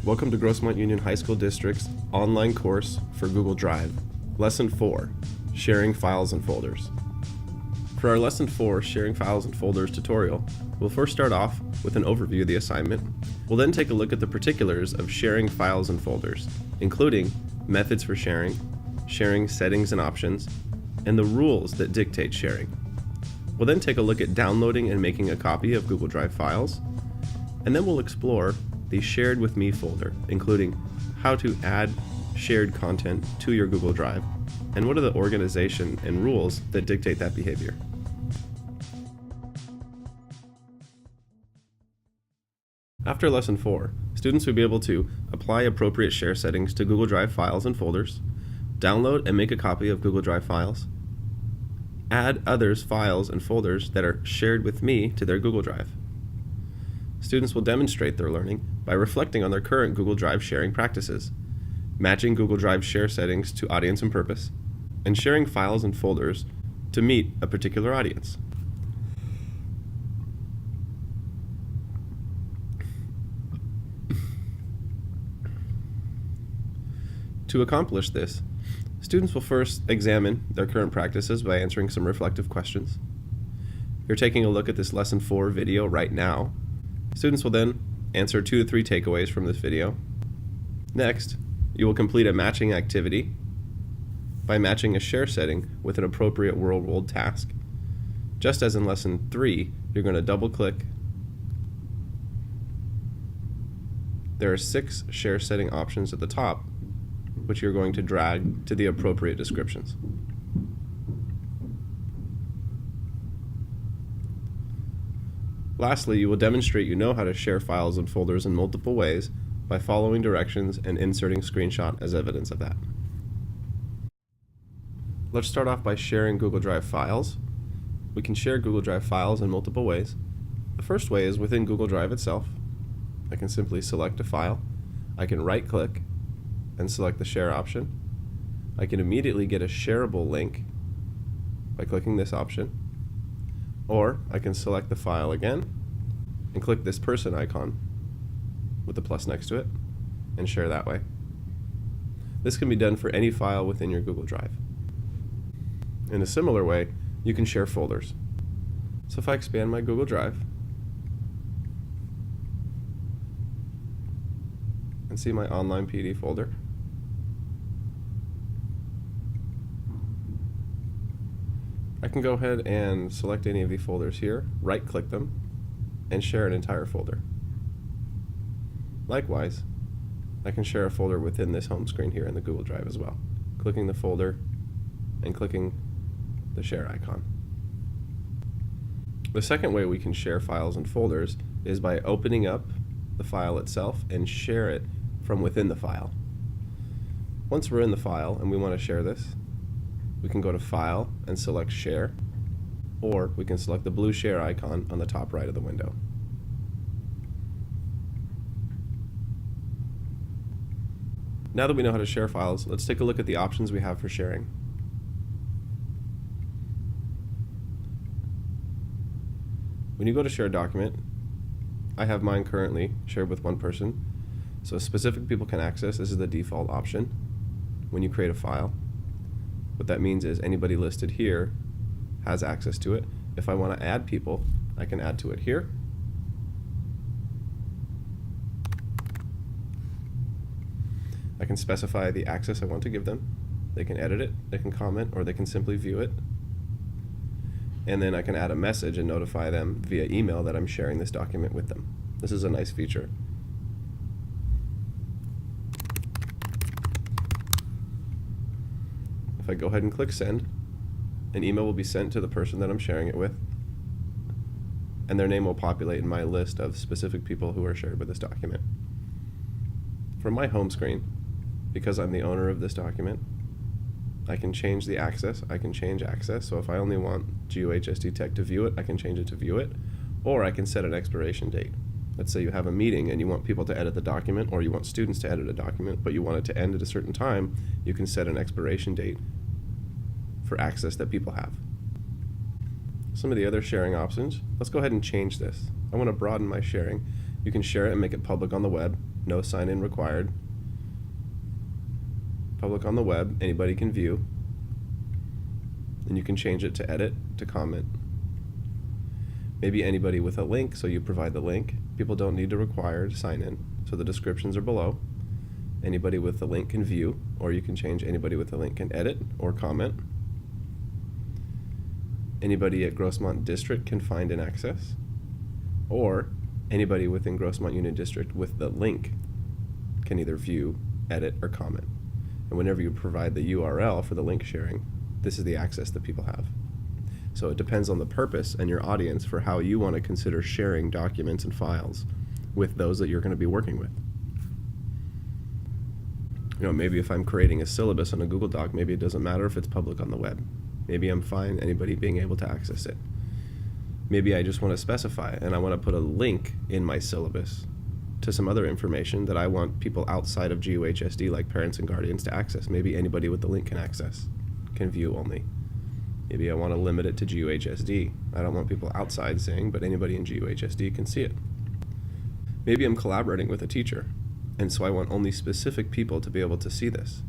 Welcome to Grossmont Union High School District's online course for Google Drive. Lesson 4, Sharing Files and Folders. For our Lesson 4 Sharing Files and Folders tutorial, we'll first start off with an overview of the assignment. We'll then take a look at the particulars of sharing files and folders, including methods for sharing, sharing settings and options, and the rules that dictate sharing. We'll then take a look at downloading and making a copy of Google Drive files, and then we'll explore the Shared With Me folder, including how to add shared content to your Google Drive, and what are the organization and rules that dictate that behavior. After Lesson 4, students will be able to apply appropriate share settings to Google Drive files and folders, download and make a copy of Google Drive files, add others' files and folders that are shared with me to their Google Drive. Students will demonstrate their learning by reflecting on their current Google Drive sharing practices, matching Google Drive share settings to audience and purpose, and sharing files and folders to meet a particular audience. To accomplish this, students will first examine their current practices by answering some reflective questions. You're taking a look at this Lesson 4 video right now. Students will then answer 2 to 3 takeaways from this video. Next, you will complete a matching activity by matching a share setting with an appropriate real-world task. Just as in Lesson 3, you're going to double-click. There are 6 share setting options at the top, which you're going to drag to the appropriate descriptions. Lastly, you will demonstrate you know how to share files and folders in multiple ways by following directions and inserting screenshot as evidence of that. Let's start off by sharing Google Drive files. We can share Google Drive files in multiple ways. The first way is within Google Drive itself. I can simply select a file. I can right-click and select the share option. I can immediately get a shareable link by clicking this option. Or I can select the file again and click this person icon with the plus next to it and share that way. This can be done for any file within your Google Drive. In a similar way, you can share folders. So if I expand my Google Drive and see my online PD folder, I can go ahead and select any of the folders here, right-click them, and share an entire folder. Likewise, I can share a folder within this home screen here in the Google Drive as well, clicking the folder and clicking the share icon. The second way we can share files and folders is by opening up the file itself and share it from within the file. Once we're in the file and we want to share this, we can go to File and select Share, or we can select the blue share icon on the top right of the window. Now that we know how to share files, let's take a look at the options we have for sharing. When you go to share a document, I have mine currently shared with one person, so specific people can access. This is the default option when you create a file. What that means is anybody listed here has access to it. If I want to add people, I can add to it here. I can specify the access I want to give them. They can edit it, they can comment, or they can simply view it. And then I can add a message and notify them via email that I'm sharing this document with them. This is a nice feature. If I go ahead and click send, an email will be sent to the person that I'm sharing it with, and their name will populate in my list of specific people who are shared with this document. From my home screen, because I'm the owner of this document, I can change the access. I can change access, so if I only want GUHSDtech to view it, I can change it to view it, or I can set an expiration date. Let's say you have a meeting and you want people to edit the document, or you want students to edit a document, but you want it to end at a certain time, you can set an expiration date for access that people have. Some of the other sharing options, let's go ahead and change this. I want to broaden my sharing. You can share it and make it public on the web, no sign-in required. Public on the web, anybody can view. And you can change it to edit, to comment. Maybe anybody with a link, so you provide the link. People don't need to require to sign in, so the descriptions are below. Anybody with the link can view, or you can change anybody with the link can edit or comment. Anybody at Grossmont District can find and access, or anybody within Grossmont Union District with the link can either view, edit, or comment. And whenever you provide the URL for the link sharing, this is the access that people have. So it depends on the purpose and your audience for how you want to consider sharing documents and files with those that you're going to be working with. Maybe if I'm creating a syllabus on a Google Doc, maybe it doesn't matter if it's public on the web. Maybe I'm fine anybody being able to access it. Maybe I just want to specify and I want to put a link in my syllabus to some other information that I want people outside of GUHSD, like parents and guardians, to access. Maybe anybody with the link can access, can view only. Maybe I want to limit it to GUHSD. I don't want people outside seeing, but anybody in GUHSD can see it. Maybe I'm collaborating with a teacher, and so I want only specific people to be able to see this.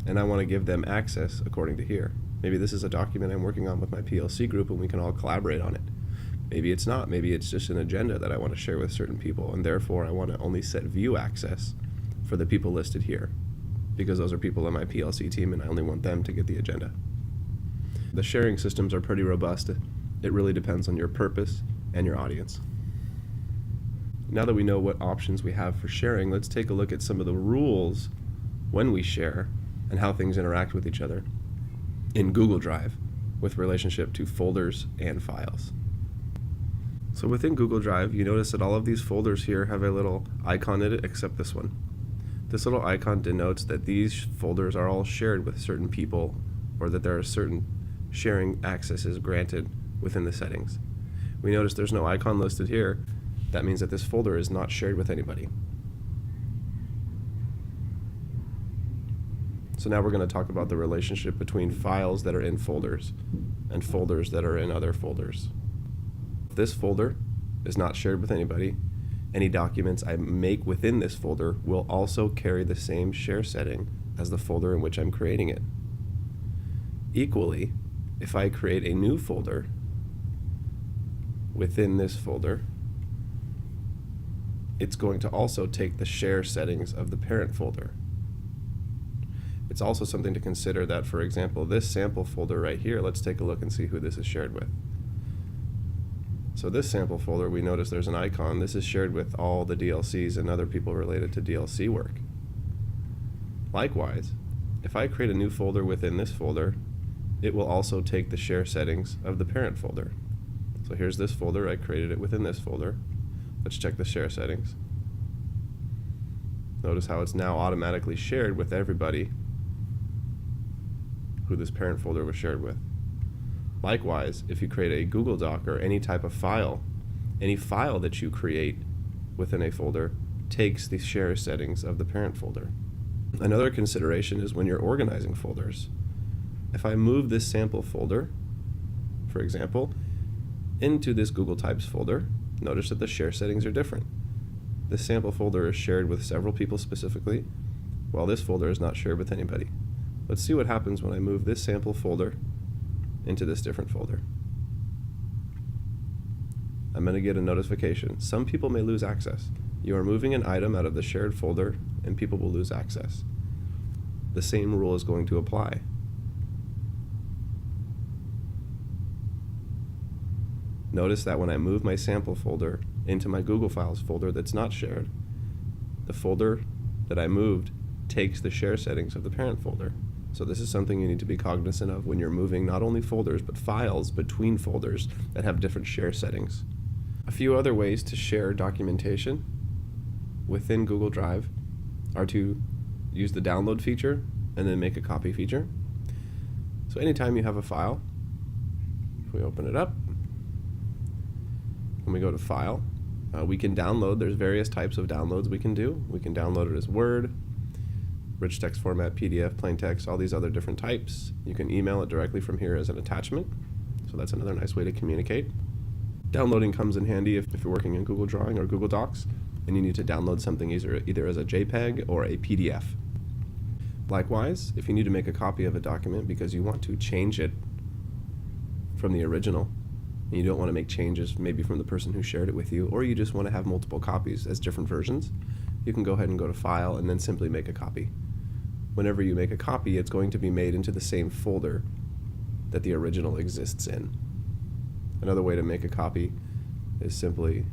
And I want to give them access according to here. Maybe this is a document I'm working on with my PLC group and we can all collaborate on it. Maybe it's not. Maybe it's just an agenda that I want to share with certain people, and therefore I want to only set view access for the people listed here, because those are people on my PLC team and I only want them to get the agenda. The sharing systems are pretty robust. It really depends on your purpose and your audience. Now that we know what options we have for sharing, let's take a look at some of the rules when we share and how things interact with each other in Google Drive with relationship to folders and files. So within Google Drive, you notice that all of these folders here have a little icon in it, except this one. This little icon denotes that these folders are all shared with certain people, or that there are certain sharing accesses granted within the settings. We notice there's no icon listed here. That means that this folder is not shared with anybody. So now we're going to talk about the relationship between files that are in folders and folders that are in other folders. If this folder is not shared with anybody, any documents I make within this folder will also carry the same share setting as the folder in which I'm creating it. Equally, if I create a new folder within this folder, it's going to also take the share settings of the parent folder. It's also something to consider that, for example, this sample folder right here, let's take a look and see who this is shared with. So this sample folder, we notice there's an icon. This is shared with all the DLCs and other people related to DLC work. Likewise, if I create a new folder within this folder, it will also take the share settings of the parent folder. So here's this folder, I created it within this folder. Let's check the share settings. Notice how it's now automatically shared with everybody who this parent folder was shared with. Likewise, if you create a Google Doc or any type of file, any file that you create within a folder takes the share settings of the parent folder. Another consideration is when you're organizing folders. If I move this sample folder, for example, into this Google Types folder, notice that the share settings are different. This sample folder is shared with several people specifically, while this folder is not shared with anybody. Let's see what happens when I move this sample folder into this different folder. I'm going to get a notification. Some people may lose access. You are moving an item out of the shared folder and people will lose access. The same rule is going to apply. Notice that when I move my sample folder into my Google Files folder that's not shared, the folder that I moved takes the share settings of the parent folder. So this is something you need to be cognizant of when you're moving not only folders, but files between folders that have different share settings. A few other ways to share documentation within Google Drive are to use the download feature and then make a copy feature. So anytime you have a file, if we open it up, when we go to File, we can download. There's various types of downloads we can do. We can download it as Word, rich text format, PDF, plain text, all these other different types. You can email it directly from here as an attachment. So that's another nice way to communicate. Downloading comes in handy if you're working in Google Drawing or Google Docs and you need to download something either as a JPEG or a PDF. Likewise, if you need to make a copy of a document because you want to change it from the original and you don't want to make changes maybe from the person who shared it with you, or you just want to have multiple copies as different versions, you can go ahead and go to File and then simply make a copy. Whenever you make a copy, it's going to be made into the same folder that the original exists in. Another way to make a copy is simply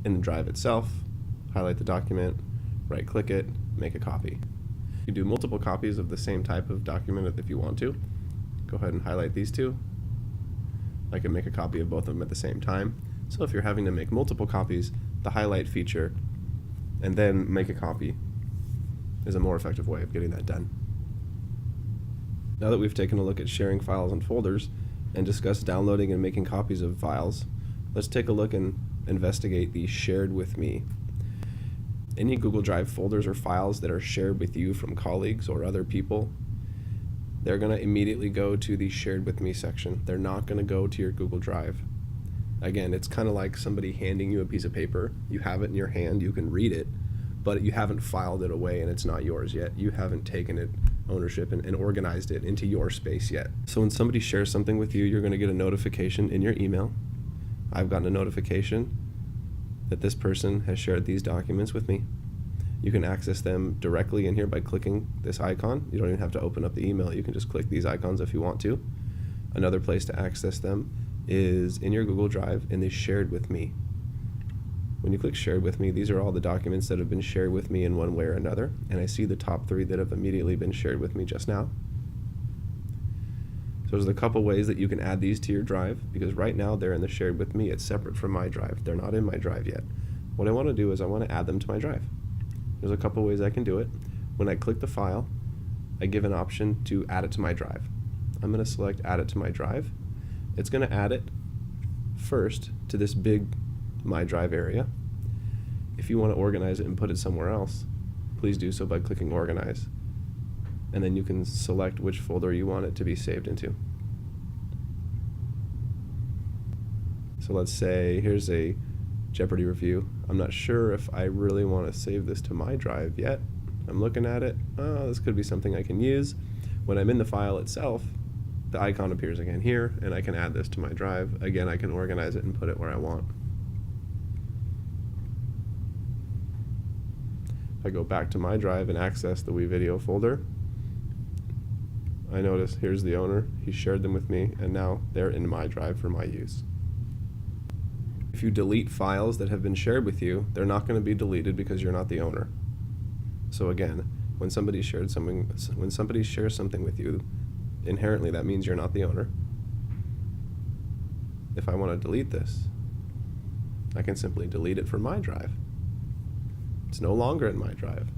in the drive itself, highlight the document, right-click it, make a copy. You can do multiple copies of the same type of document if you want to. Go ahead and highlight these two. I can make a copy of both of them at the same time. So if you're having to make multiple copies, the highlight feature and then make a copy is a more effective way of getting that done. Now that we've taken a look at sharing files and folders and discussed downloading and making copies of files, let's take a look and investigate the Shared With Me. Any Google Drive folders or files that are shared with you from colleagues or other people, they're going to immediately go to the Shared With Me section. They're not going to go to your Google Drive. Again, it's kind of like somebody handing you a piece of paper. You have it in your hand, you can read it, but you haven't filed it away and it's not yours yet. You haven't taken it ownership and organized it into your space yet. So when somebody shares something with you, you're going to get a notification in your email. I've gotten a notification that this person has shared these documents with me. You can access them directly in here by clicking this icon. You don't even have to open up the email. You can just click these icons if you want to. Another place to access them is in your Google Drive in the Shared With Me. When you click Shared With Me, these are all the documents that have been shared with me in one way or another, and I see the top 3 that have immediately been shared with me just now. So there's a couple ways that you can add these to your drive, because right now they're in the Shared With Me. It's separate from my drive. They're not in my drive yet. What I want to do is I want to add them to my drive. There's a couple ways I can do it. When I click the file, I give an option to add it to my drive. I'm going to select Add It to My Drive. It's going to add it first to this big My Drive area. If you want to organize it and put it somewhere else, please do so by clicking Organize. And then you can select which folder you want it to be saved into. So let's say here's a Jeopardy review. I'm not sure if I really want to save this to my drive yet. I'm looking at it. Oh, this could be something I can use. When I'm in the file itself, the icon appears again here, and I can add this to my drive. Again, I can organize it and put it where I want. If I go back to my drive and access the WeVideo folder, I notice here's the owner. He shared them with me, and now they're in my drive for my use. If you delete files that have been shared with you, they're not going to be deleted because you're not the owner. So again, when somebody shares something with you, inherently that means you're not the owner. If I want to delete this, I can simply delete it from my drive. It's no longer in my drive.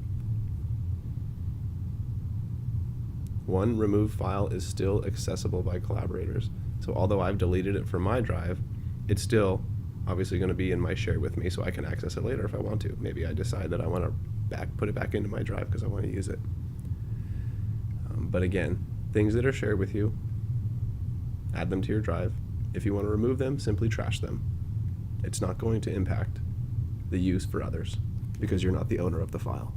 One removed file is still accessible by collaborators. So although I've deleted it from my drive, it's still obviously going to be in my Shared With Me, so I can access it later if I want to. Maybe I decide that I want to put it back into my drive because I want to use it. But again, things that are shared with you, add them to your drive. If you want to remove them, simply trash them. It's not going to impact the use for others because you're not the owner of the file.